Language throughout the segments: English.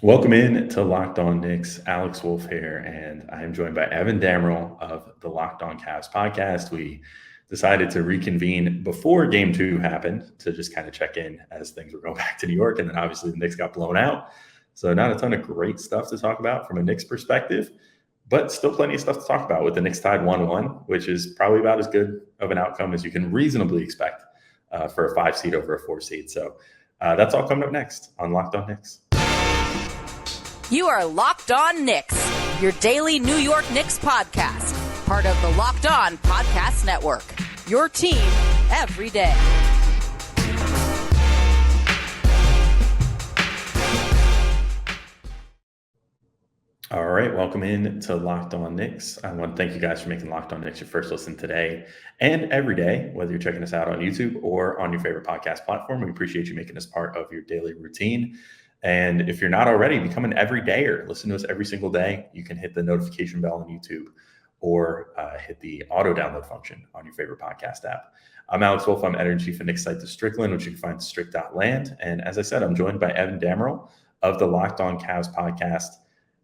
Welcome in to Locked On Knicks. Alex Wolf here, and I am joined by Evan Dammerall of the Locked On Cavs podcast. We decided to reconvene before Game 2 happened to just kind of check in as things were going back to New York, and then obviously the Knicks got blown out. So not a ton of great stuff to talk about from a Knicks perspective, but still plenty of stuff to talk about with the Knicks tied 1-1, which is probably about as good of an outcome as you can reasonably expect for a 5 seed over a 4 seed. So that's all coming up next on Locked On Knicks. You are Locked On Knicks, your daily New York Knicks podcast, part of the Locked On Podcast Network, your team every day. All right, welcome in to Locked On Knicks. I want to thank you guys for making Locked On Knicks your first listen today and every day, whether you're checking us out on YouTube or on your favorite podcast platform. We appreciate you making us part of your daily routine. And if you're not already, become an everydayer. Listen to us every single day. You can hit the notification bell on YouTube or hit the auto download function on your favorite podcast app. I'm Alex Wolf. I'm editor-in-chief of Knicks site The Strickland, which you can find at strick.land. And as I said, I'm joined by Evan Dammerall of the Locked On Cavs podcast.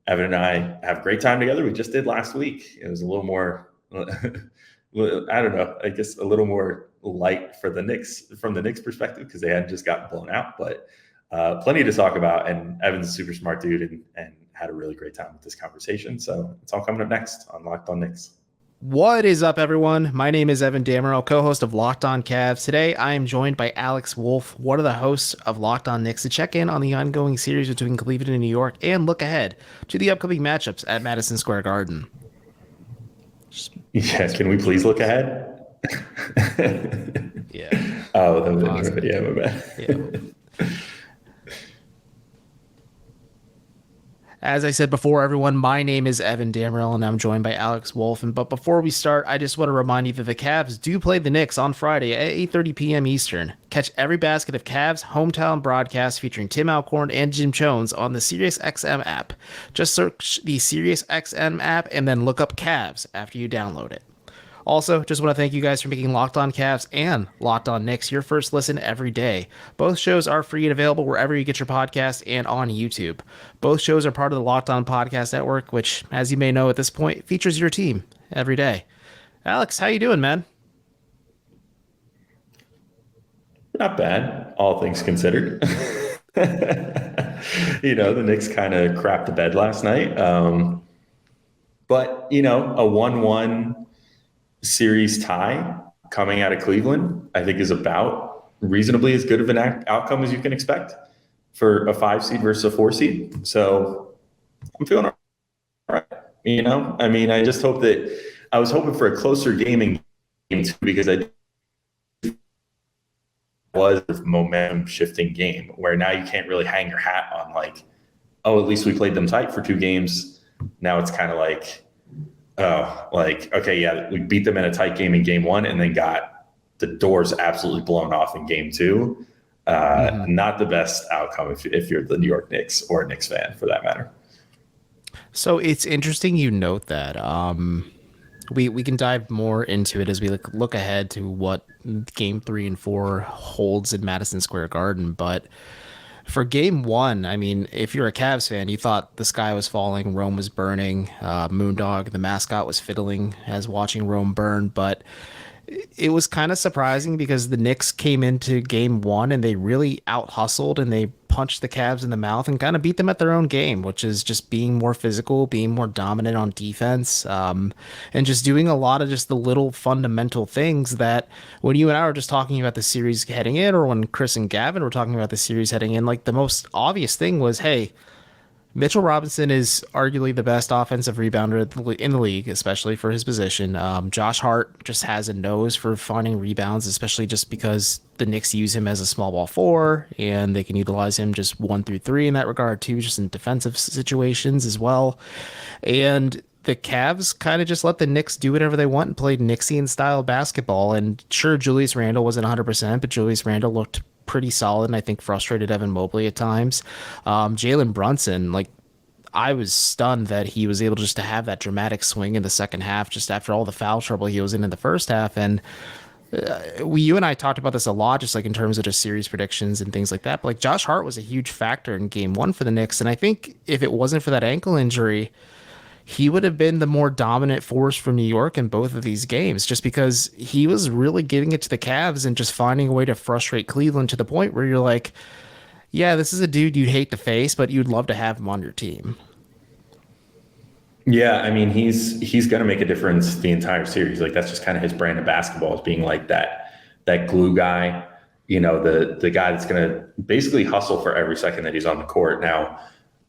Evan and I have a great time together. We just did last week. It was a little more, I don't know, I guess a little more light for the Knicks from the Knicks perspective because they hadn't just gotten blown out, but plenty to talk about, and Evan's a super smart dude and had a really great time with this conversation. So it's all coming up next on Locked On Knicks. What is up, everyone? My name is Evan Dammerall, co-host of Locked On Cavs. Today, I am joined by Alex Wolf, one of the hosts of Locked On Knicks, to check in on the ongoing series between Cleveland and New York and look ahead to the upcoming matchups at Madison Square Garden. Yeah, can we please look ahead? Yeah. Oh, that was awesome. Yeah, my bad. Yeah. As I said before, everyone, my name is Evan Dammerall, and I'm joined by Alex Wolf. But before we start, I just want to remind you that the Cavs do play the Knicks on Friday at 8:30 p.m. Eastern. Catch every basket of Cavs hometown broadcast featuring Tim Alcorn and Jim Jones on the SiriusXM app. Just search the SiriusXM app and then look up Cavs after you download it. Also, just want to thank you guys for making Locked On Cavs and Locked On Knicks your first listen every day. Both shows are free and available wherever you get your podcast and on YouTube. Both shows are part of the Locked On Podcast Network, which, as you may know at this point, features your team every day. Alex, how you doing, man? Not bad, all things considered. The Knicks kind of crapped the bed last night. But, a 1-1 series tie coming out of Cleveland, I think, is about reasonably as good of an outcome as you can expect for a 5 seed versus a 4 seed. So I'm feeling all right. I just hope that I was hoping for a closer game in Game 2 because I was a momentum shifting game where now you can't really hang your hat on like, oh, at least we played them tight for 2 games. Now it's kind of like, okay, yeah, we beat them in a tight game in Game 1 and then got the doors absolutely blown off in Game 2. Not the best outcome if you're the New York Knicks or a Knicks fan for that matter. So it's interesting you note that. We can dive more into it as we look ahead to what Game 3 and 4 holds in Madison Square Garden, but for Game 1, I mean, if you're a Cavs fan, you thought the sky was falling, Rome was burning, Moondog, the mascot, was fiddling as watching Rome burn. But it was kind of surprising because the Knicks came into Game 1 and they really out-hustled and they punched the Cavs in the mouth and kind of beat them at their own game, which is just being more physical, being more dominant on defense, and just doing a lot of just the little fundamental things that when you and I were just talking about the series heading in, or when Chris and Gavin were talking about the series heading in, like the most obvious thing was, hey, Mitchell Robinson is arguably the best offensive rebounder in the league, especially for his position. Josh Hart just has a nose for finding rebounds, especially just because the Knicks use him as a small ball 4, and they can utilize him just 1 through 3 in that regard too, just in defensive situations as well. And the Cavs kind of just let the Knicks do whatever they want and played Knicksian style basketball. And sure, Julius Randle wasn't 100%, but Julius Randle looked pretty solid, and I think frustrated Evan Mobley at times. Jalen Brunson, I was stunned that he was able just to have that dramatic swing in the second half just after all the foul trouble he was in the first half. And you and I talked about this a lot, just like in terms of just series predictions and things like that. But like Josh Hart was a huge factor in game one for the Knicks. And I think if it wasn't for that ankle injury, he would have been the more dominant force for New York in both of these games, just because he was really giving it to the Cavs and just finding a way to frustrate Cleveland to the point where you're like, yeah, this is a dude you'd hate to face, but you'd love to have him on your team. Yeah, I mean, he's going to make a difference the entire series. Like that's just kind of his brand of basketball, is being like that glue guy, the guy that's going to basically hustle for every second that he's on the court. Now,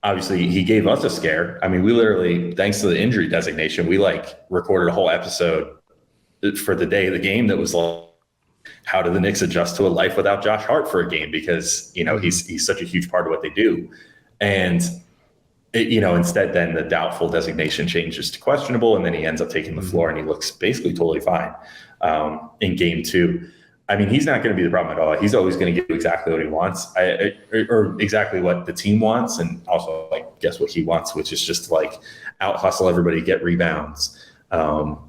obviously, he gave us a scare. I mean, we literally, thanks to the injury designation, we recorded a whole episode for the day of the game that was like, how do the Knicks adjust to a life without Josh Hart for a game? Because he's such a huge part of what they do, and instead then the doubtful designation changes to questionable, and then he ends up taking the floor and he looks basically totally fine in game two. I mean, he's not going to be the problem at all. He's always going to get exactly what he wants, or exactly what the team wants, and also guess what he wants, which is just to out hustle everybody, get rebounds,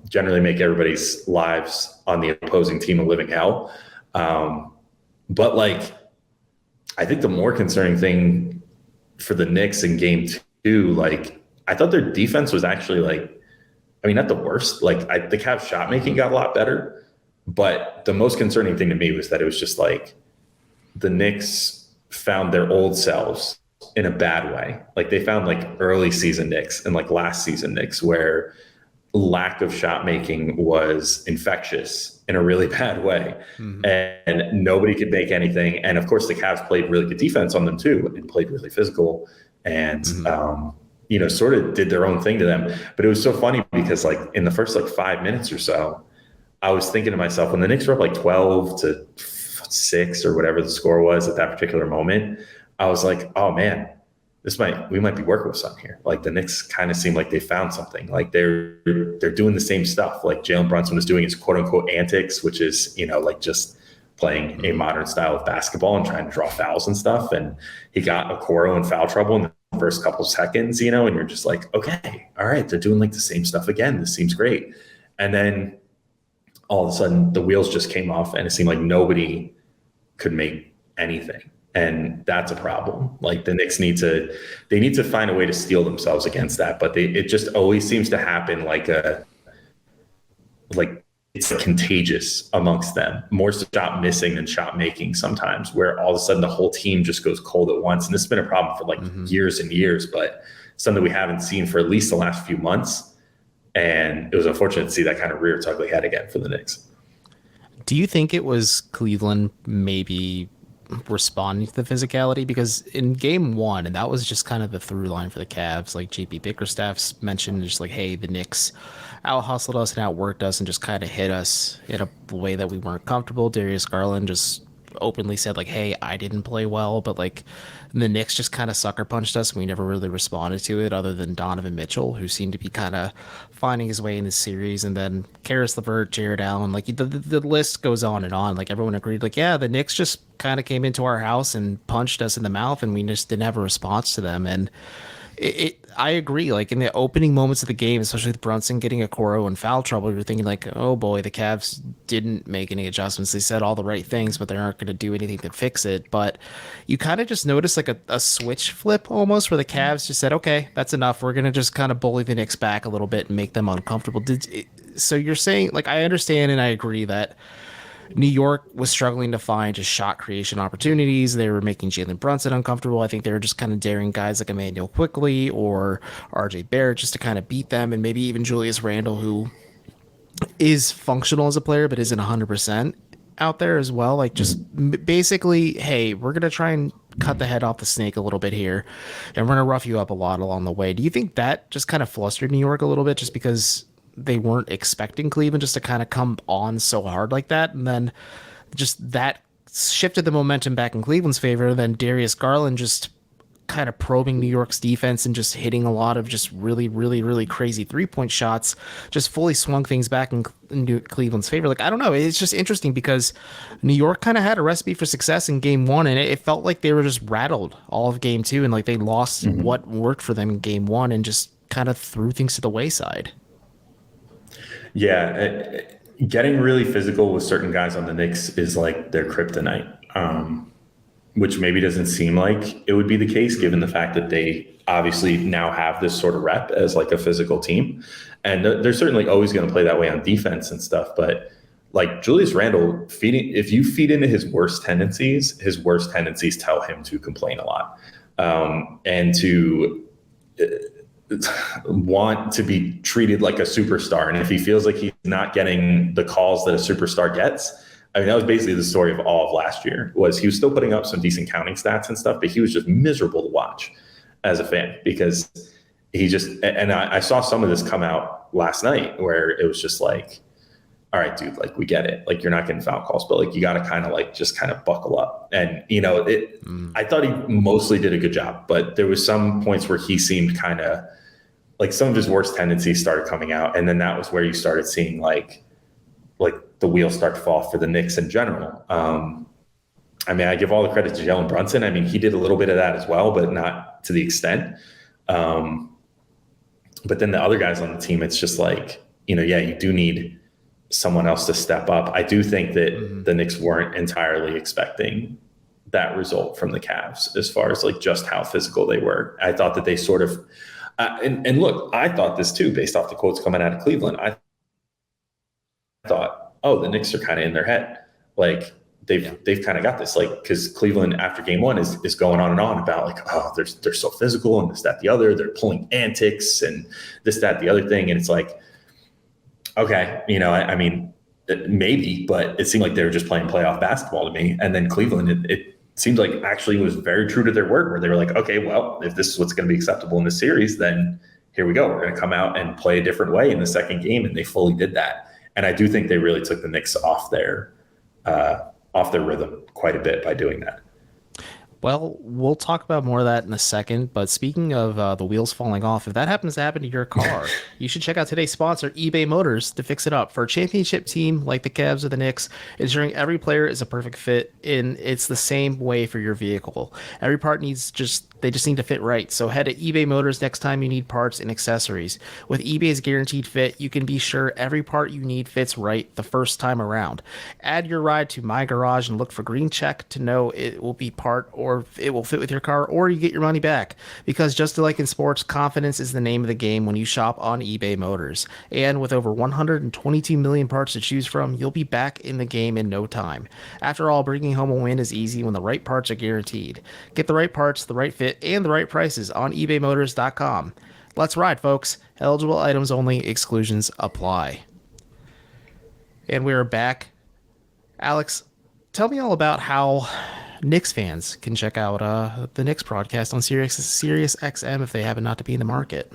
generally make everybody's lives on the opposing team a living hell. But I think the more concerning thing for the Knicks in game two, I thought their defense was actually not the worst. The Cavs shot making got a lot better, but the most concerning thing to me was that it was just the Knicks found their old selves in a bad way. They found early season Knicks and last season Knicks, where lack of shot making was infectious in a really bad way. And nobody could make anything. And of course the Cavs played really good defense on them too, and played really physical, and sort of did their own thing to them. But it was so funny because in the first 5 minutes or so, I was thinking to myself, when the Knicks were up 12-6 or whatever the score was at that particular moment, I was like, oh man, we might be working with something here. The Knicks kind of seem like they found something. They're doing the same stuff. Jalen Brunson was doing his quote unquote antics, which is, just playing a modern style of basketball and trying to draw fouls and stuff. And he got Okoro in foul trouble in the first couple seconds, and you're just okay, all right, they're doing the same stuff again. This seems great. And then all of a sudden the wheels just came off, and it seemed like nobody could make anything. And that's a problem. The Knicks need to find a way to steel themselves against that. But it just always seems to happen it's contagious amongst them, more shot missing than shot making sometimes, where all of a sudden the whole team just goes cold at once. And this has been a problem for years and years, but something we haven't seen for at least the last few months. And it was unfortunate to see that kind of rear its ugly head again for the Knicks. Do you think it was Cleveland maybe responding to the physicality? Because in game one, and that was just kind of the through line for the Cavs, JP Bickerstaff's mentioned, just hey, the Knicks out hustled us and outworked us and just kind of hit us in a way that we weren't comfortable. Darius Garland just openly said hey, I didn't play well, but the Knicks just kind of sucker punched us and we never really responded to it, other than Donovan Mitchell, who seemed to be kind of finding his way in this series, and then Karis LeVert, Jared Allen, the list goes on and on. Everyone agreed yeah, the Knicks just kind of came into our house and punched us in the mouth, and we just didn't have a response to them. And I agree. In the opening moments of the game, especially with Brunson getting Okoro in foul trouble, you're thinking oh boy, the Cavs didn't make any adjustments. They said all the right things, but they aren't going to do anything to fix it. But you kind of just notice a switch flip almost, where the Cavs just said, okay, that's enough. We're going to just kind of bully the Knicks back a little bit and make them uncomfortable. So you're saying, I understand and I agree that New York was struggling to find just shot creation opportunities. They were making Jalen Brunson uncomfortable. I think they were just kind of daring guys like Emmanuel Quickly or RJ Barrett just to kind of beat them, and maybe even Julius Randle, who is functional as a player but isn't 100% out there as well. Just basically, hey, we're going to try and cut the head off the snake a little bit here, and we're going to rough you up a lot along the way. Do you think that just kind of flustered New York a little bit, just because they weren't expecting Cleveland just to kind of come on so hard like that, and then just that shifted the momentum back in Cleveland's favor? Then Darius Garland just kind of probing New York's defense and just hitting a lot of just really, really, really crazy 3-point shots, just fully swung things back in Cleveland's favor. I don't know. It's just interesting because New York kind of had a recipe for success in game one, and it felt like they were just rattled all of game two, and they lost what worked for them in game one and just kind of threw things to the wayside. Yeah. getting really physical with certain guys on the Knicks is like their kryptonite, which maybe doesn't seem like it would be the case given the fact that they obviously now have this sort of rep as like a physical team. And they're certainly always going to play that way on defense and stuff. But like Julius Randle, if you feed into his worst tendencies tell him to complain a lot, and to want to be treated like a superstar. And if he feels like he's not getting the calls that a superstar gets, I mean, that was basically the story of all of last year. Was he was still putting up some decent counting stats and stuff, but he was just miserable to watch as a fan because he just, and I saw some of this come out last night where it was just like, all right, dude, like we get it. Like you're not getting foul calls, but like you got to kind of like just kind of buckle up. And, you know, I thought he mostly did a good job, but there was some points where he seemed kind of like some of his worst tendencies started coming out. And then that was where you started seeing like the wheels start to fall for the Knicks in general. I mean, I give all the credit to Jalen Brunson. I mean, he did a little bit of that as well, but not to the extent. But then the other guys on the team, it's just like, you know, yeah, you do need someone else to step up. I do think that the Knicks weren't entirely expecting that result from the Cavs as far as like just how physical they were. I thought that they sort of, and look, I thought this too, based off the quotes coming out of Cleveland. I thought, oh, the Knicks are kind of in their head. Like they've kind of got this, like, because Cleveland after game one is going on and on about like, oh, they're so physical and this, that, the other. They're pulling antics and this, that, the other thing. And it's like, okay, you know, I mean, maybe, but it seemed like they were just playing playoff basketball to me. And then Cleveland, it seemed like actually was very true to their word, where they were like, okay, well, if this is what's going to be acceptable in this series, then here we go. We're going to come out and play a different way in the second game. And they fully did that. And I do think they really took the Knicks off their rhythm quite a bit by doing that. Well, we'll talk about more of that in a second. But speaking of the wheels falling off, if that happens to happen to your car, you should check out today's sponsor, eBay Motors, to fix it up. For a championship team like the Cavs or the Knicks, ensuring every player is a perfect fit, and it's the same way for your vehicle. Every part they just need to fit right. So head to eBay Motors next time you need parts and accessories. With eBay's guaranteed fit, you can be sure every part you need fits right the first time around. Add your ride to My Garage and look for green check to know it will be part or it will fit with your car, or you get your money back. Because just like in sports, confidence is the name of the game when you shop on eBay Motors. And with over 122 million parts to choose from, you'll be back in the game in no time. After all, bringing home a win is easy when the right parts are guaranteed. Get the right parts, the right fit, and the right prices on ebaymotors.com. Let's ride, folks. Eligible items only. Exclusions apply. And we're back. Alex, tell me all about how Knicks fans can check out the Knicks broadcast on Sirius XM if they happen not to be in the market.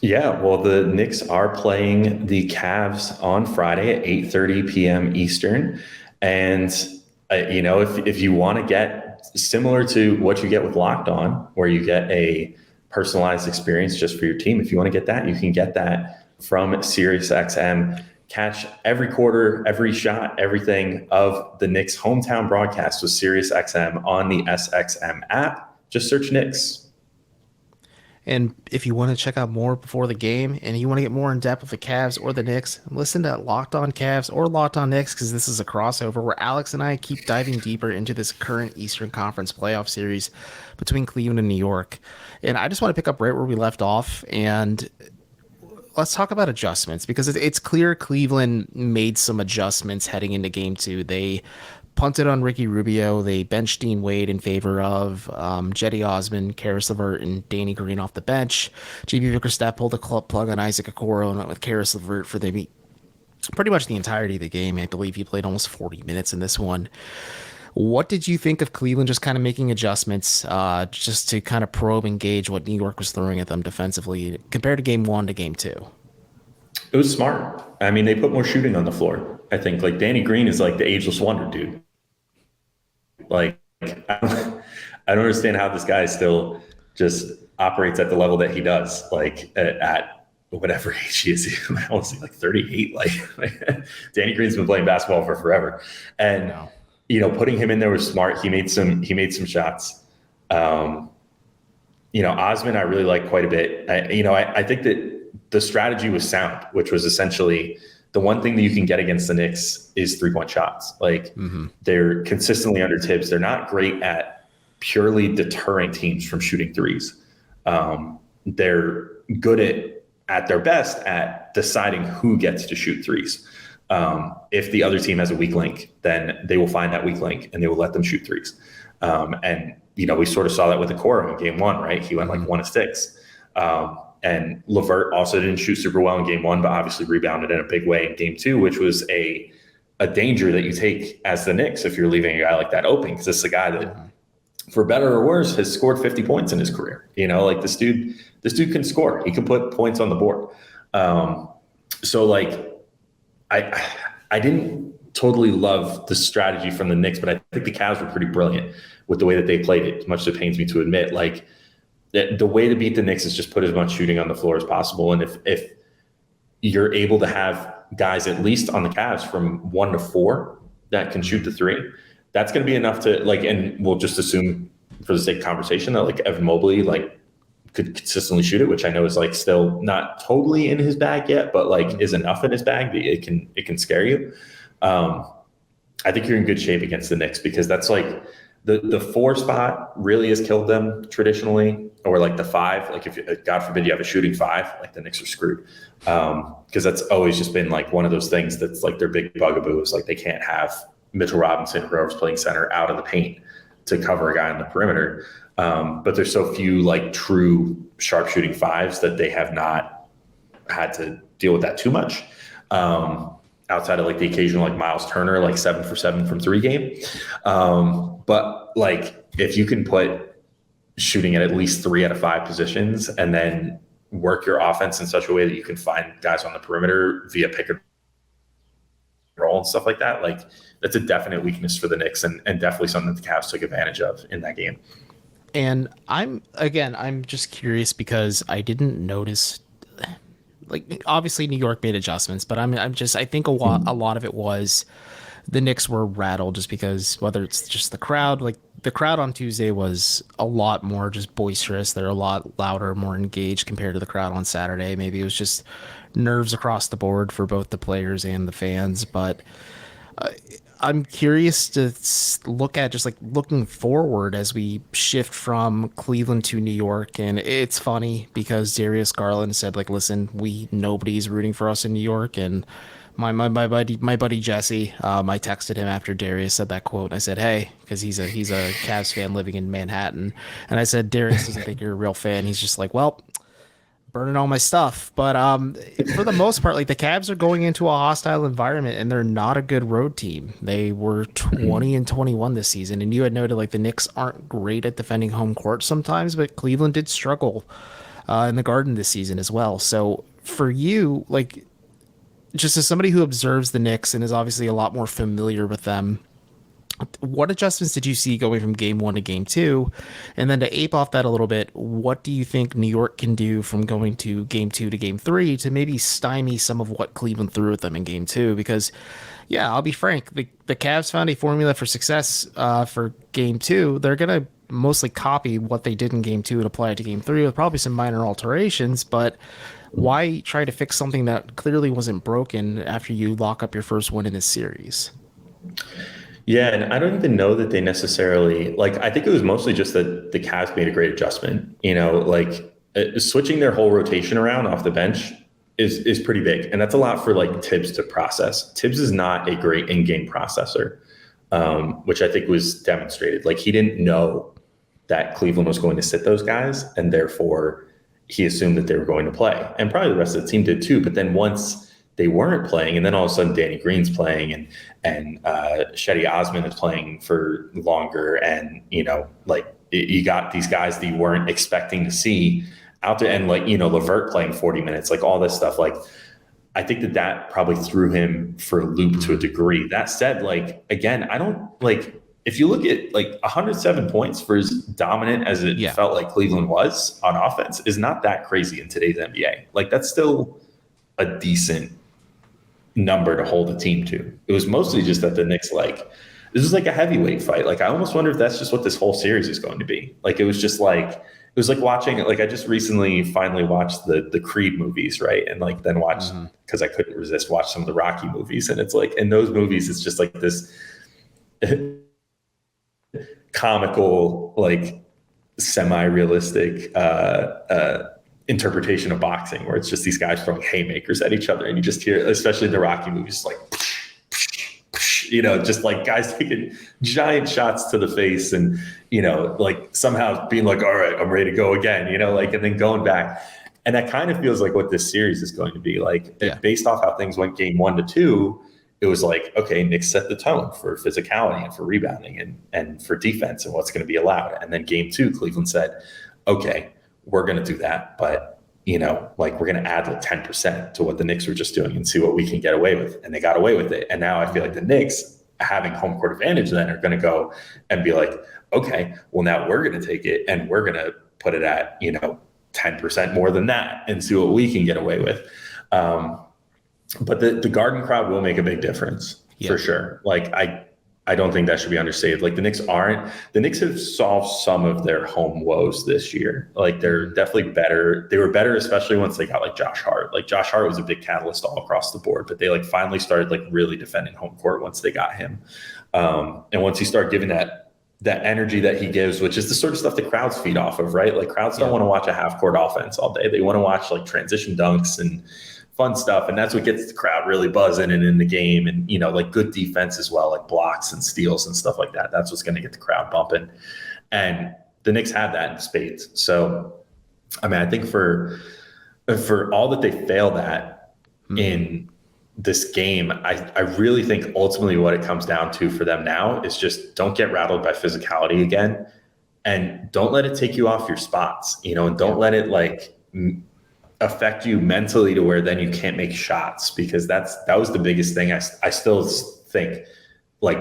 Yeah, well, the Knicks are playing the Cavs on Friday at 8:30 p.m. Eastern. And, you know, if you want to get similar to what you get with Locked On, where you get a personalized experience just for your team, if you want to get that, you can get that from SiriusXM. Catch every quarter, every shot, everything of the Knicks hometown broadcast with SiriusXM on the SXM app. Just search Knicks. And if you want to check out more before the game and you want to get more in depth with the Cavs or the Knicks, listen to Locked On Cavs or Locked On Knicks, because this is a crossover where Alex and I keep diving deeper into this current Eastern Conference playoff series between Cleveland and New York. And I just want to pick up right where we left off, and let's talk about adjustments, because it's clear Cleveland made some adjustments heading into game two. They punted on Ricky Rubio. They benched Dean Wade in favor of Jetty Osman, Karis LeVert, and Danny Green off the bench. JB Bickerstaff pulled the plug on Isaac Okoro and went with Karis LeVert for pretty much the entirety of the game. I believe he played almost 40 minutes in this one. What did you think of Cleveland just kind of making adjustments just to kind of probe and gauge what New York was throwing at them defensively compared to game one to game two? It was smart. I mean, they put more shooting on the floor. I think like Danny Green is like the ageless wonder, dude. Like, I don't understand how this guy still just operates at the level that he does, like at whatever age he is. I want to say like 38. Like Danny Green's been playing basketball for forever. And, you know, putting him in there was smart. He made some shots. You know, Osman, I really like quite a bit. I think that the strategy was sound, which was essentially the one thing that you can get against the Knicks is 3-point shots. Like they're consistently under Thibs. They're not great at purely deterring teams from shooting threes. They're good at their best at deciding who gets to shoot threes. If the other team has a weak link, then they will find that weak link and they will let them shoot threes. And, we sort of saw that with Okoro in game 1, right? He went like 1 of 6. And LeVert also didn't shoot super well in game 1, but obviously rebounded in a big way in game 2, which was a danger that you take as the Knicks if you're leaving a guy like that open, because this is a guy that, for better or worse, has scored 50 points in his career. Like this dude can score. He can put points on the board. So like I didn't totally love the strategy from the Knicks, but I think the Cavs were pretty brilliant with the way that they played it, as much as it pains me to admit. Like the way to beat the Knicks is just put as much shooting on the floor as possible. And if you're able to have guys at least on the Cavs from 1 to 4 that can shoot the 3, that's going to be enough to like, and we'll just assume for the sake of conversation that like Evan Mobley like could consistently shoot it, which I know is like still not totally in his bag yet, but like is enough in his bag that it can scare you. I think you're in good shape against the Knicks, because that's like the 4 spot really has killed them traditionally, or like the 5. Like if God forbid you have a shooting 5, like the Knicks are screwed. Because that's always just been like one of those things that's like their big bugaboo is like they can't have Mitchell Robinson, whoever's playing center, out of the paint to cover a guy on the perimeter. But there's so few like true sharpshooting 5s that they have not had to deal with that too much. Outside of like the occasional like Miles Turner, like 7 for 7 from 3 game. But like if you can put shooting at least 3 out of 5 positions and then work your offense in such a way that you can find guys on the perimeter via pick and roll and stuff like that, like that's a definite weakness for the Knicks and definitely something that the Cavs took advantage of in that game. And I'm just curious because I didn't notice, like obviously New York made adjustments, but I think a lot of it was the Knicks were rattled just because, whether it's just the crowd, like the crowd on Tuesday was a lot more just boisterous. They're a lot louder, more engaged compared to the crowd on Saturday. Maybe it was just nerves across the board for both the players and the fans, but I'm curious to look at just like looking forward as we shift from Cleveland to New York. And it's funny because Darius Garland said like, listen, nobody's rooting for us in New York. And my buddy Jesse, I texted him after Darius said that quote. I said, hey, because he's a Cavs fan living in Manhattan. And I said, Darius doesn't think you're a real fan. He's just like, well, burning all my stuff. But for the most part, like the Cavs are going into a hostile environment and they're not a good road team. They were 20-21 this season. And you had noted like the Knicks aren't great at defending home court sometimes, but Cleveland did struggle in the Garden this season as well. So for you, like just as somebody who observes the Knicks and is obviously a lot more familiar with them, what adjustments did you see going from game 1 to game 2? And then to ape off that a little bit, what do you think New York can do from going to game 2 to game 3 to maybe stymie some of what Cleveland threw at them in game 2? Because, yeah, I'll be frank, the Cavs found a formula for success for game 2. They're going to mostly copy what they did in game 2 and apply it to game 3 with probably some minor alterations, but why try to fix something that clearly wasn't broken after you lock up your first win in this series? Yeah, and I don't even know that they necessarily, like, I think it was mostly just that the Cavs made a great adjustment. Like switching their whole rotation around off the bench is pretty big. And that's a lot for like Thibs to process. Thibs is not a great in-game processor, which I think was demonstrated. Like he didn't know that Cleveland was going to sit those guys, and therefore he assumed that they were going to play. And probably the rest of the team did too. But then once they weren't playing, and then all of a sudden Danny Green's playing and Shetty Osman is playing for longer, and like you got these guys that you weren't expecting to see out there, and like LeVert playing 40 minutes, like all this stuff. Like I think that probably threw him for a loop to a degree. That said, like again, I don't like, if you look at like 107 points for as dominant as it felt like Cleveland was on offense is not that crazy in today's NBA. Like that's still a decent number to hold a team to. It was mostly just that the Knicks like this was like a heavyweight fight. Like I almost wonder if that's just what this whole series is going to be. Like it was like watching it. Like I just recently finally watched the Creed movies, right? And like then watched, because I couldn't resist, watch some of the Rocky movies. And it's like in those movies, it's just like this comical, like semi-realistic interpretation of boxing, where it's just these guys throwing haymakers at each other, and you just hear, especially in the Rocky movies, like just like guys taking giant shots to the face, and like somehow being like, all right, I'm ready to go again, like, and then going back. And that kind of feels like what this series is going to be like. Based off how things went game 1 to 2. It was like, okay, Knicks set the tone for physicality and for rebounding and for defense and what's going to be allowed. And then game 2, Cleveland said, okay, we're going to do that. But, like we're going to add like 10% to what the Knicks were just doing and see what we can get away with. And they got away with it. And now I feel like the Knicks, having home court advantage, then are going to go and be like, okay, well, now we're going to take it and we're going to put it at, 10% more than that and see what we can get away with. But the Garden crowd will make a big difference for sure. Like I don't think that should be understated. Like the Knicks have solved some of their home woes this year. Like they're definitely better. They were better, especially once they got like Josh Hart. Like Josh Hart was a big catalyst all across the board, but they like finally started like really defending home court once they got him. And once he started giving that energy that he gives, which is the sort of stuff the crowds feed off of, right? Like crowds don't want to watch a half court offense all day. They want to watch like transition dunks and fun stuff. And that's what gets the crowd really buzzing and in the game. And, like good defense as well, like blocks and steals and stuff like that. That's what's going to get the crowd bumping. And the Knicks have that in spades. So, I mean, I think for all that they failed at in this game, I really think ultimately what it comes down to for them now is just don't get rattled by physicality again, and don't let it take you off your spots, and don't let it like affect you mentally to where then you can't make shots, because that was the biggest thing. I still think like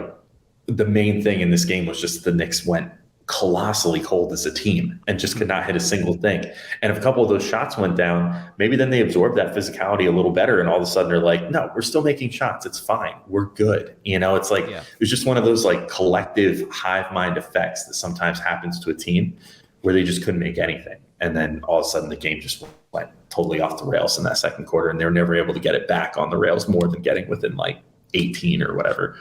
the main thing in this game was just the Knicks went colossally cold as a team and just could not hit a single thing. And if a couple of those shots went down, maybe then they absorbed that physicality a little better, and all of a sudden they're like, no, we're still making shots. It's fine. We're good. It's like, it was just one of those like collective hive mind effects that sometimes happens to a team where they just couldn't make anything. And then all of a sudden the game just went totally off the rails in that second quarter, and they were never able to get it back on the rails more than getting within like 18 or whatever,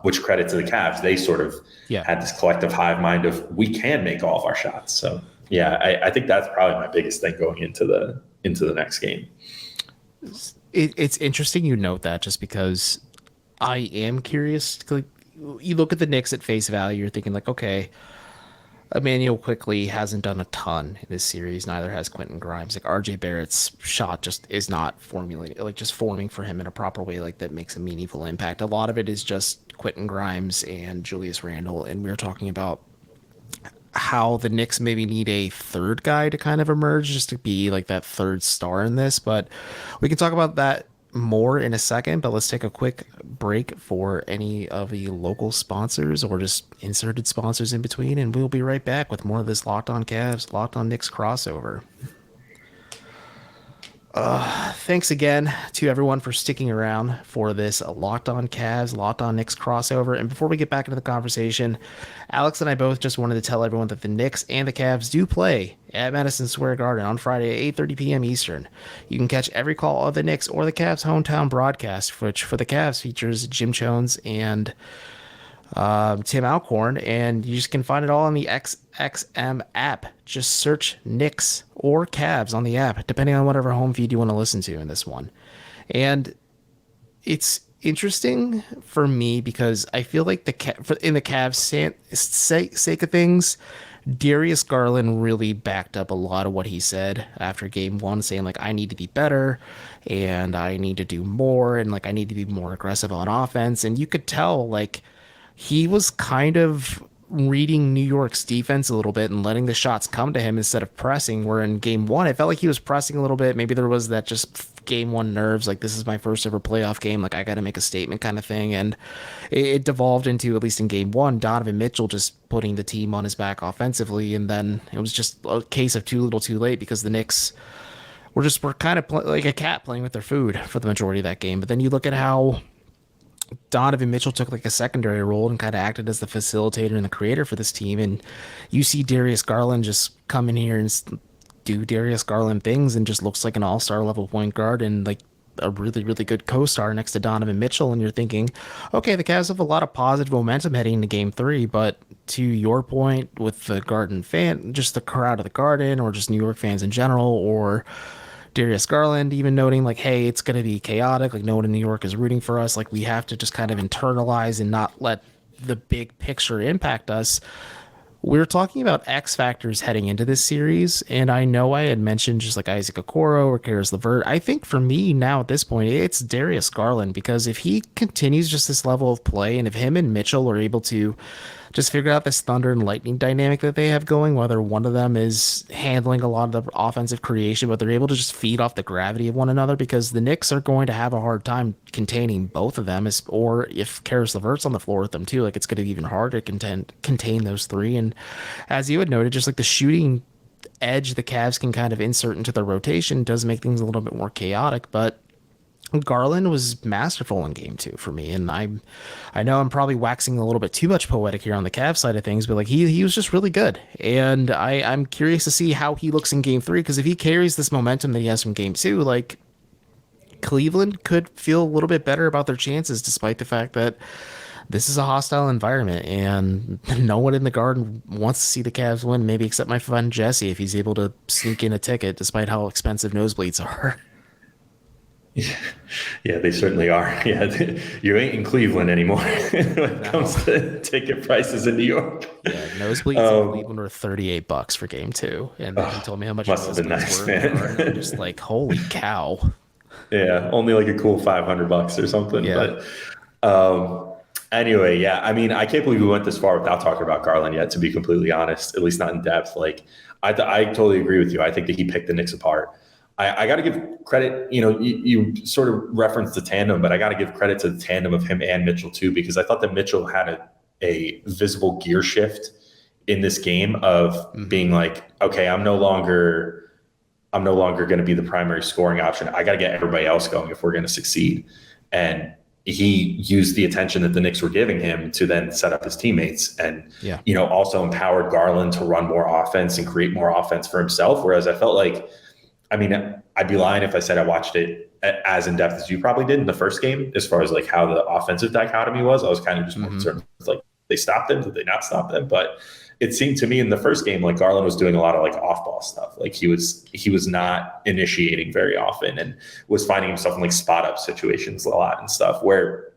which credit to the Cavs. They sort of had this collective hive mind of we can make all of our shots. So I think that's probably my biggest thing going into the next game. It's interesting you note that, just because I am curious. Like, you look at the Knicks at face value, you're thinking like, okay, Emmanuel Quickly hasn't done a ton in this series. Neither has Quentin Grimes. Like RJ Barrett's shot just is not formulated, like just forming for him in a proper way, like that makes a meaningful impact. A lot of it is just Quentin Grimes and Julius Randle. And we were talking about how the Knicks maybe need a third guy to kind of emerge, just to be like that third star in this. But we can talk about that more in a second, but let's take a quick break for any of the local sponsors or just inserted sponsors in between, and we'll be right back with more of this Locked On Cavs, Locked On Knicks crossover. Thanks again to everyone for sticking around for this Locked On Cavs, Locked On Knicks crossover. And before we get back into the conversation, Alex and I both just wanted to tell everyone that the Knicks and the Cavs do play at Madison Square Garden on Friday at 8:30 p.m. Eastern. You can catch every call of the Knicks or the Cavs hometown broadcast, which for the Cavs features Jim Jones and Tim Alcorn, and you just can find it all on the XXM app. Just search Knicks or Cavs on the app, depending on whatever home feed you want to listen to in this one. And it's interesting for me because I feel like in the Cavs' sake of things, Darius Garland really backed up a lot of what he said after game 1, saying like, I need to be better and I need to do more, and like I need to be more aggressive on offense. And you could tell like he was kind of reading New York's defense a little bit and letting the shots come to him instead of pressing, where in game 1 it felt like he was pressing a little bit. Maybe there was that just game 1 nerves, like this is my first ever playoff game, like I gotta make a statement kind of thing. And it devolved into, at least in game 1, Donovan Mitchell just putting the team on his back offensively, and then it was just a case of too little too late, because the Knicks were kind of like a cat playing with their food for the majority of that game. But then you look at how Donovan Mitchell took like a secondary role and kind of acted as the facilitator and the creator for this team. And you see Darius Garland just come in here and do Darius Garland things and just looks like an all-star level point guard and like a really, really good co-star next to Donovan Mitchell. And you're thinking, okay, the Cavs have a lot of positive momentum heading into game 3, but to your point with the Garden fan, just the crowd of the Garden or just New York fans in general, or Darius Garland even noting like, hey, it's going to be chaotic. Like no one in New York is rooting for us. Like we have to just kind of internalize and not let the big picture impact us. We're talking about X factors heading into this series, and I know I had mentioned just like Isaac Okoro or Karis LeVert. I think for me now at this point, it's Darius Garland, because if he continues just this level of play, and if him and Mitchell are able to just figure out this Thunder and Lightning dynamic that they have going, whether one of them is handling a lot of the offensive creation, but they're able to just feed off the gravity of one another, because the Knicks are going to have a hard time containing both of them, or if Karis LeVert's on the floor with them too, like it's going to be even harder to contain those three. And as you had noted, just like the shooting edge the Cavs can kind of insert into their rotation does make things a little bit more chaotic, but Garland was masterful in game 2 for me. And I know I'm probably waxing a little bit too much poetic here on the Cavs side of things, but like he was just really good. And I'm curious to see how he looks in game 3, because if he carries this momentum that he has from game 2, like Cleveland could feel a little bit better about their chances, despite the fact that this is a hostile environment and no one in the Garden wants to see the Cavs win, maybe except my friend Jesse, if he's able to sneak in a ticket despite how expensive nosebleeds are. Yeah, they certainly are. Yeah, you ain't in Cleveland anymore when it comes to ticket prices in New York. Yeah, nosebleeds in Cleveland were $38 for game 2, and then he told me how much must have been nice, were. man. And I'm just like, holy cow. Yeah, only like a cool $500 or something. Yeah. But anyway, yeah, I mean, I can't believe we went this far without talking about Garland yet, to be completely honest, at least not in depth. Like, I totally agree with you. I think that he picked the Knicks apart. I got to give credit, you sort of referenced the tandem, but I got to give credit to the tandem of him and Mitchell too, because I thought that Mitchell had a visible gear shift in this game of being like, okay, I'm no longer going to be the primary scoring option. I got to get everybody else going if we're going to succeed. And he used the attention that the Knicks were giving him to then set up his teammates and, also empowered Garland to run more offense and create more offense for himself. Whereas I felt like, I mean, I'd be lying if I said I watched it as in depth as you probably did in the first game, as far as like how the offensive dichotomy was. I was kind of just more concerned with like, they stopped them, did they not stop them? But it seemed to me in the first game, like Garland was doing a lot of like off ball stuff. Like he was not initiating very often and was finding himself in like spot up situations a lot and stuff, where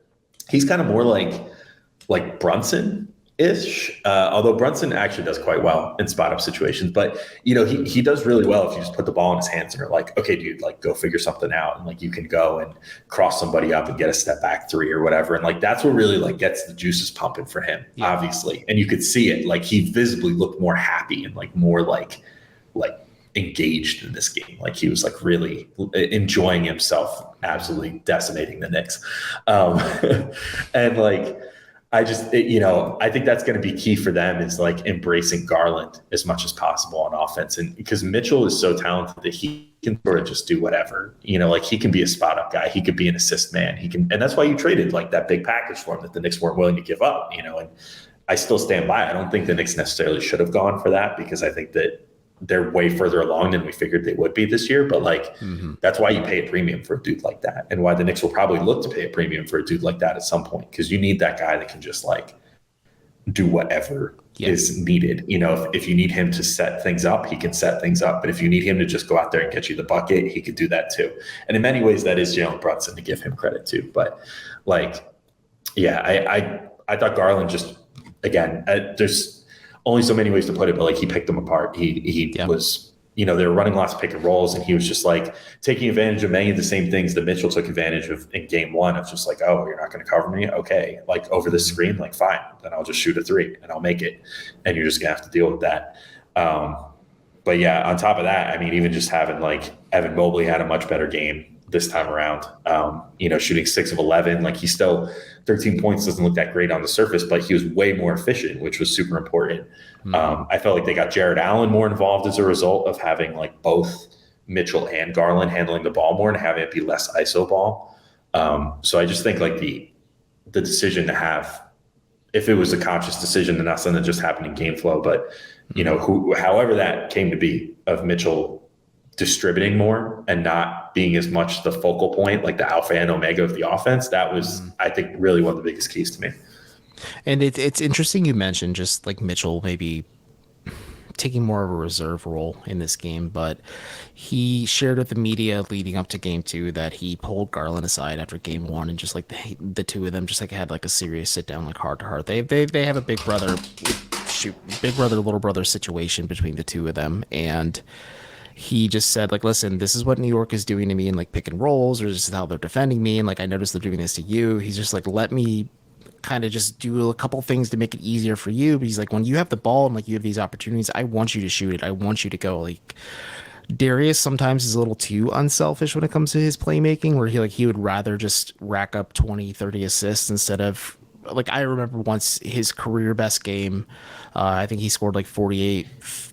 he's kind of more like Brunson ish, although Brunson actually does quite well in spot up situations, but he does really well if you just put the ball in his hands and are like, okay, dude, like go figure something out, and like you can go and cross somebody up and get a step back 3 or whatever, and like that's what really like gets the juices pumping for him, obviously. And you could see it, like he visibly looked more happy and like more like engaged in this game, like he was like really enjoying himself, absolutely decimating the Knicks, and like I just, I think that's going to be key for them, is like embracing Garland as much as possible on offense. And because Mitchell is so talented that he can sort of just do whatever, like he can be a spot up guy. He could be an assist man. And that's why you traded like that big package for him that the Knicks weren't willing to give up, and I still stand by. I don't think the Knicks necessarily should have gone for that, because I think that they're way further along than we figured they would be this year. But like, that's why you pay a premium for a dude like that, and why the Knicks will probably look to pay a premium for a dude like that at some point, because you need that guy that can just like do whatever is needed. If you need him to set things up, he can set things up. But if you need him to just go out there and get you the bucket, he could do that too. And in many ways, that is Jalen Brunson, to give him credit too. But like, yeah, I thought Garland just, again, there's only so many ways to put it, but like he picked them apart. He was, they were running lots of pick and rolls, and he was just like taking advantage of many of the same things that Mitchell took advantage of in game 1. Of just like, oh, you're not going to cover me? Okay. Like over the screen, like fine, then I'll just shoot a 3 and I'll make it. And you're just gonna have to deal with that. But yeah, on top of that, I mean, even just having like Evan Mobley had a much better game this time around, shooting 6 of 11, like he's still 13 points, doesn't look that great on the surface, but he was way more efficient, which was super important. I felt like they got Jared Allen more involved as a result of having like both Mitchell and Garland handling the ball more and having it be less ISO ball. So I just think like the decision to have, if it was a conscious decision and not something that just happened in game flow, but however that came to be, of Mitchell distributing more and not being as much the focal point, like the alpha and omega of the offense, that was, I think, really one of the biggest keys to me. And it's interesting you mentioned just like Mitchell maybe taking more of a reserve role in this game, but he shared with the media leading up to game 2 that he pulled Garland aside after game 1 and just like the two of them just like had like a serious sit down, like heart to heart. They have a big brother little brother situation between the two of them, and he just said like, listen, this is what New York is doing to me, and like pick and rolls, or this is how they're defending me, and like I noticed they're doing this to you. He's just like, let me kind of just do a couple things to make it easier for you. But he's like, when you have the ball and like you have these opportunities, I want you to shoot it. I want you to go. Like Darius sometimes is a little too unselfish when it comes to his playmaking, where he would rather just rack up 20, 30 assists instead of, like, I remember once his career best game, I think he scored like 48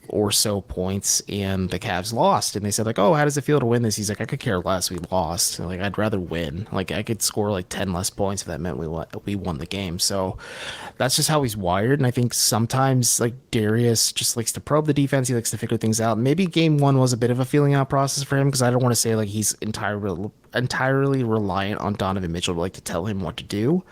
or so points and the Cavs lost, and they said like, oh, how does it feel to win this? He's like, I could care less, we lost. Like, I'd rather win. Like, I could score like 10 less points if that meant we won the game. So that's just how he's wired. And I think sometimes like Darius just likes to probe the defense, he likes to figure things out. Maybe game 1 was a bit of a feeling out process for him, because I don't want to say like he's entirely reliant on Donovan Mitchell to like to tell him what to do.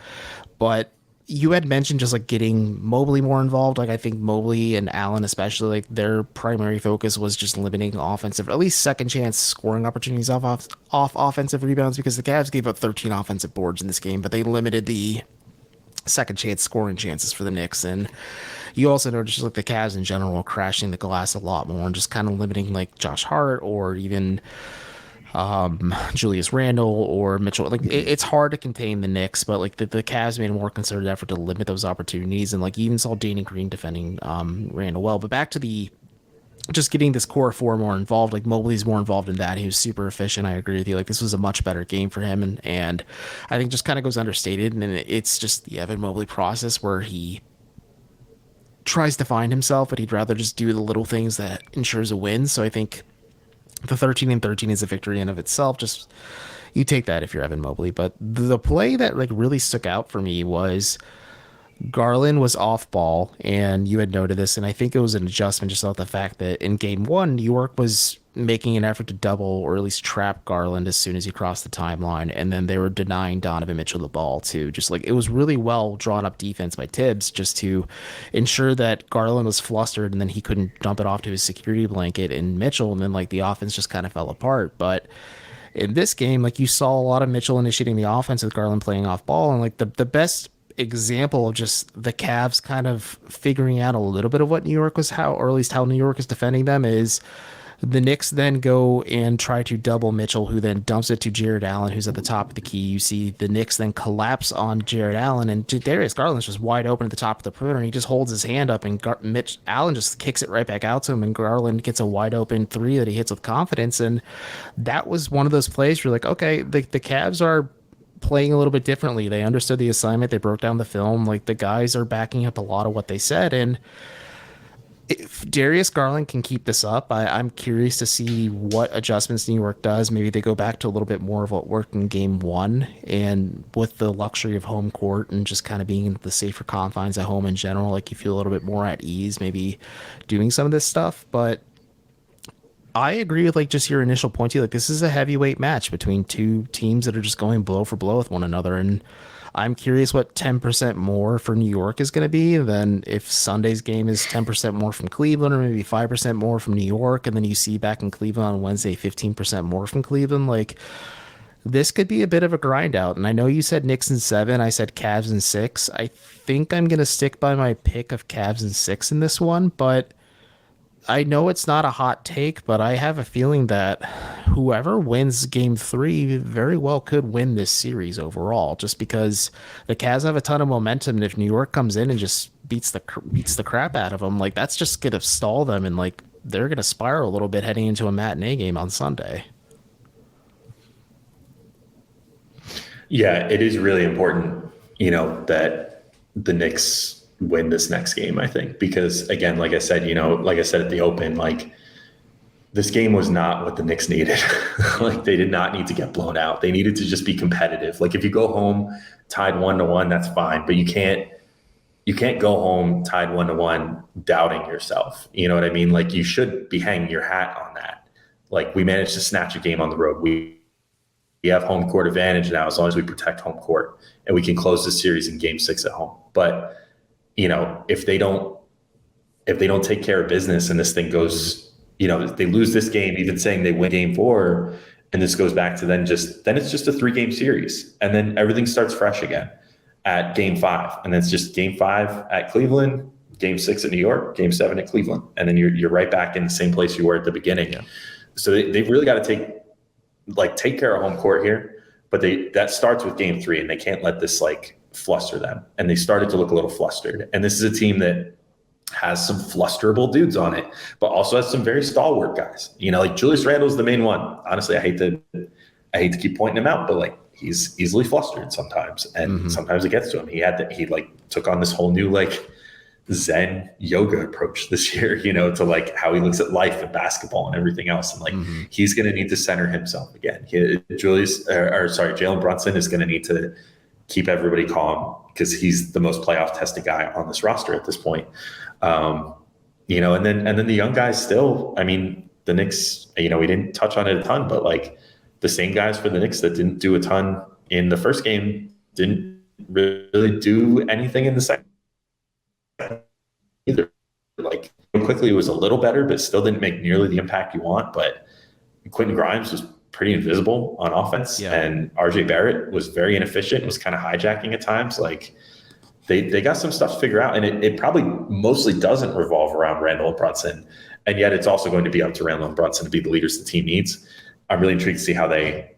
But you had mentioned just like getting Mobley more involved. Like, I think Mobley and Allen especially, like their primary focus was just limiting offensive, at least second chance scoring opportunities off offensive rebounds, because the Cavs gave up 13 offensive boards in this game, but they limited the second chance scoring chances for the Knicks. And you also noticed just like the Cavs in general crashing the glass a lot more and just kind of limiting like Josh Hart or even Julius Randle or Mitchell. Like, it's hard to contain the Knicks, but like the Cavs made a more concerted effort to limit those opportunities, and like you even saw Danny Green defending Randle well. But back to the just getting this core 4 more involved, like Mobley's more involved in that. He was super efficient. I agree with you. Like, this was a much better game for him, and I think just kind of goes understated. And it's just the Evan Mobley process where he tries to find himself, but he'd rather just do the little things that ensures a win. So I think the 13-13 is a victory in of itself. Just, you take that if you're Evan Mobley. But the play that like really stuck out for me was Garland was off ball, and you had noted this, and I think it was an adjustment just off the fact that in game 1, New York was making an effort to double or at least trap Garland as soon as he crossed the timeline, and then they were denying Donovan Mitchell the ball too. Just like, it was really well drawn up defense by Thibs just to ensure that Garland was flustered and then he couldn't dump it off to his security blanket in Mitchell, and then like the offense just kind of fell apart. But in this game, like, you saw a lot of Mitchell initiating the offense with Garland playing off ball, and like the best example of just the Cavs kind of figuring out a little bit of what New York was, or at least how New York is defending them, is the Knicks then go and try to double Mitchell, who then dumps it to Jared Allen, who's at the top of the key. You see the Knicks then collapse on Jared Allen, and Darius Garland's just wide open at the top of the perimeter, and he just holds his hand up, and Allen just kicks it right back out to him, and Garland gets a wide open 3 that he hits with confidence. And that was one of those plays where you're like, okay, the Cavs are playing a little bit differently. They understood the assignment. They broke down the film. Like, the guys are backing up a lot of what they said. And if Darius Garland can keep this up, I'm curious to see what adjustments New York does. Maybe they go back to a little bit more of what worked in game 1, and with the luxury of home court and just kind of being in the safer confines at home in general, like, you feel a little bit more at ease maybe doing some of this stuff. But I agree with like just your initial point too. Like, this is a heavyweight match between two teams that are just going blow for blow with one another, and I'm curious what 10% more for New York is going to be than if Sunday's game is 10% more from Cleveland, or maybe 5% more from New York, and then you see back in Cleveland on Wednesday 15% more from Cleveland. Like, this could be a bit of a grind out. And I know you said Knicks in 7, I said Cavs in 6. I think I'm going to stick by my pick of Cavs in 6 in this one, but I know it's not a hot take, but I have a feeling that whoever wins game 3 very well could win this series overall, just because the Cavs have a ton of momentum. And if New York comes in and just beats the crap out of them, like, that's just going to stall them. And like, they're going to spiral a little bit heading into a matinee game on Sunday. Yeah, it is really important, that the Knicks win this next game, I think, because again, like I said at the open, like, this game was not what the Knicks needed. Like, they did not need to get blown out. They needed to just be competitive. Like, if you go home tied 1-1, that's fine, but you can't go home tied 1-1 doubting yourself. You know what I mean? Like, you should be hanging your hat on that. Like, we managed to snatch a game on the road. We have home court advantage now as long as we protect home court, and we can close the series in game 6 at home. But, you know, if they don't take care of business and this thing goes, you know, they lose this game, even saying they win game 4, and this goes back to then it's just a 3-game series. And then everything starts fresh again at game 5. And then it's just game 5 at Cleveland, game 6 at New York, game 7 at Cleveland. And then you're right back in the same place you were at the beginning. Yeah. So they've really got to take care of home court here. But that starts with game 3, and they can't let this like fluster them. And they started to look a little flustered. And this is a team that has some flusterable dudes on it, but also has some very stalwart guys. You know, like Julius Randle's the main one. Honestly, I hate to keep pointing him out, but like, he's easily flustered sometimes, and sometimes it gets to him. He took on this whole new like Zen yoga approach this year, you know, to like how he looks at life and basketball and everything else. And like, he's going to need to center himself again. Jalen Brunson is going to need to keep everybody calm, because he's the most playoff tested guy on this roster at this point. You know, and then the young guys still, I mean, the Knicks, you know, we didn't touch on it a ton, but like the same guys for the Knicks that didn't do a ton in the first game didn't really do anything in the second either. Like, quickly it was a little better, but still didn't make nearly the impact you want. But Quentin Grimes was pretty invisible on offense, and RJ Barrett was very inefficient, was kind of hijacking at times. Like, they got some stuff to figure out, and it probably mostly doesn't revolve around Randle and Brunson, and yet it's also going to be up to Randle and Brunson to be the leaders the team needs. I'm really intrigued to see how they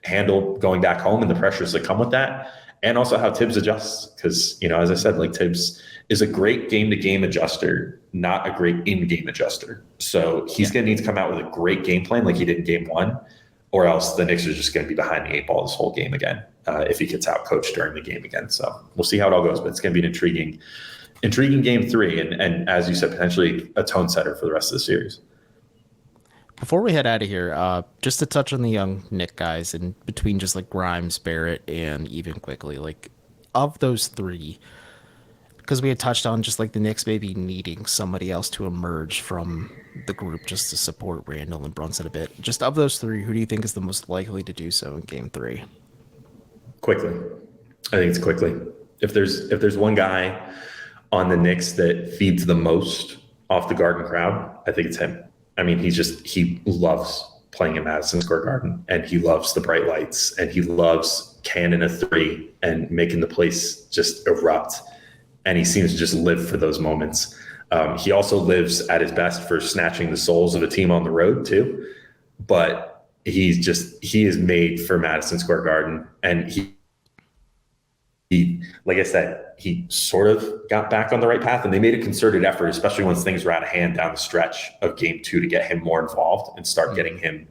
handle going back home and the pressures that come with that, and also how Thibs adjusts, because, you know, as I said, like, Thibs is a great game-to-game adjuster, not a great in-game adjuster. So he's going to need to come out with a great game plan like he did in game 1, or else the Knicks are just going to be behind the 8 ball this whole game again, if he gets out coached during the game again. So we'll see how it all goes, but it's going to be an intriguing game 3, and as you said, potentially a tone setter for the rest of the series. Before we head out of here, just to touch on the young Knick guys, and between just like Grimes, Barrett, and even quickly, like, of those 3, because we had touched on just like the Knicks maybe needing somebody else to emerge from the group just to support Randle and Brunson a bit. Just of those 3, who do you think is the most likely to do so in game 3? Quickly. I think it's quickly. If there's one guy on the Knicks that feeds the most off the Garden crowd, I think it's him. I mean, he loves playing in Madison Square Garden, and he loves the bright lights, and he loves cannon a 3 and making the place just erupt. And he seems to just live for those moments. He also lives at his best for snatching the souls of a team on the road too. But he is made for Madison Square Garden. And he, like I said, he sort of got back on the right path, and they made a concerted effort, especially once things were out of hand down the stretch of game 2, to get him more involved and start getting him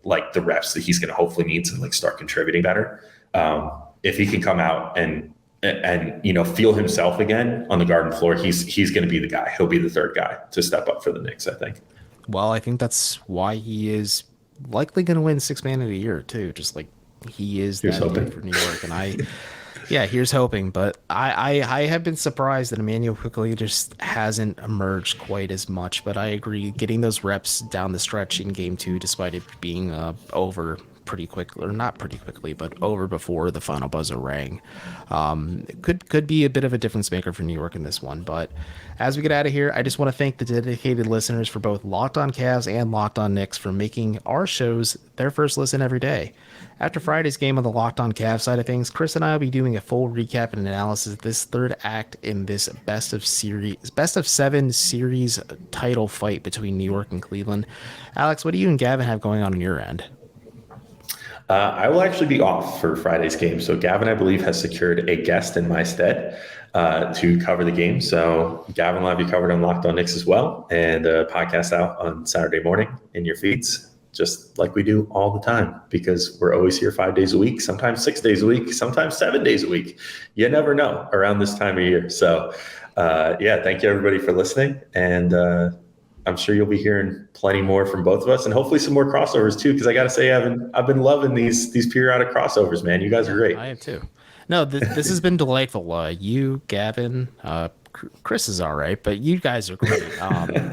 like the reps that he's going to hopefully need to like start contributing better. If he can come out and you know, feel himself again on the Garden floor, he's going to be the guy. He'll be the 3rd guy to step up for the Knicks, I think. Well, I think that's why he is likely going to win 6th Man of the Year too. Just like he is that dude for New York, and here's hoping. But I have been surprised that Emmanuel quickly just hasn't emerged quite as much. But I agree, getting those reps down the stretch in game 2, despite it being over pretty quickly, or not pretty quickly, but over before the final buzzer rang, could be a bit of a difference maker for New York in this one. But as we get out of here, I just want to thank the dedicated listeners for both Locked On Cavs and Locked On Knicks for making our shows their first listen every day. After Friday's game on the Locked On Cavs side of things, Chris and I will be doing a full recap and analysis of this 3rd act in this best of 7 series title fight between New York and Cleveland. Alex, what do you and Gavin have going on your end? I will actually be off for Friday's game. So Gavin, I believe, has secured a guest in my stead to cover the game. So Gavin will have you covered on Locked On Knicks as well, and a podcast out on Saturday morning in your feeds, just like we do all the time, because we're always here 5 days a week, sometimes 6 days a week, sometimes 7 days a week. You never know around this time of year. So thank you everybody for listening. And I'm sure you'll be hearing plenty more from both of us, and hopefully some more crossovers too. Because I got to say, Evan, I've been loving these periodic crossovers, man. You guys are great. I am too. No, this has been delightful. You, Gavin, Chris is all right, but you guys are great.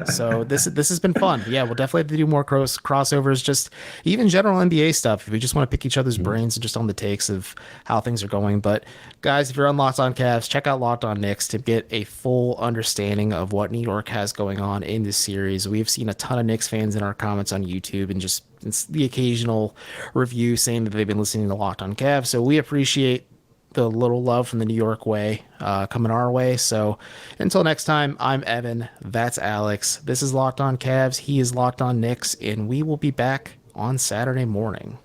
So this has been fun. Yeah, we'll definitely have to do more crossovers. Just even general NBA stuff. If we just want to pick each other's brains and just on the takes of how things are going. But guys, if you're on Locked On Cavs, check out Locked On Knicks to get a full understanding of what New York has going on in this series. We've seen a ton of Knicks fans in our comments on YouTube and just it's the occasional review saying that they've been listening to Locked On Cavs. So we appreciate the little love from the New York way coming our way. So until next time, I'm Evan. That's Alex. This is Locked On Cavs. He is Locked On Knicks, and we will be back on Saturday morning.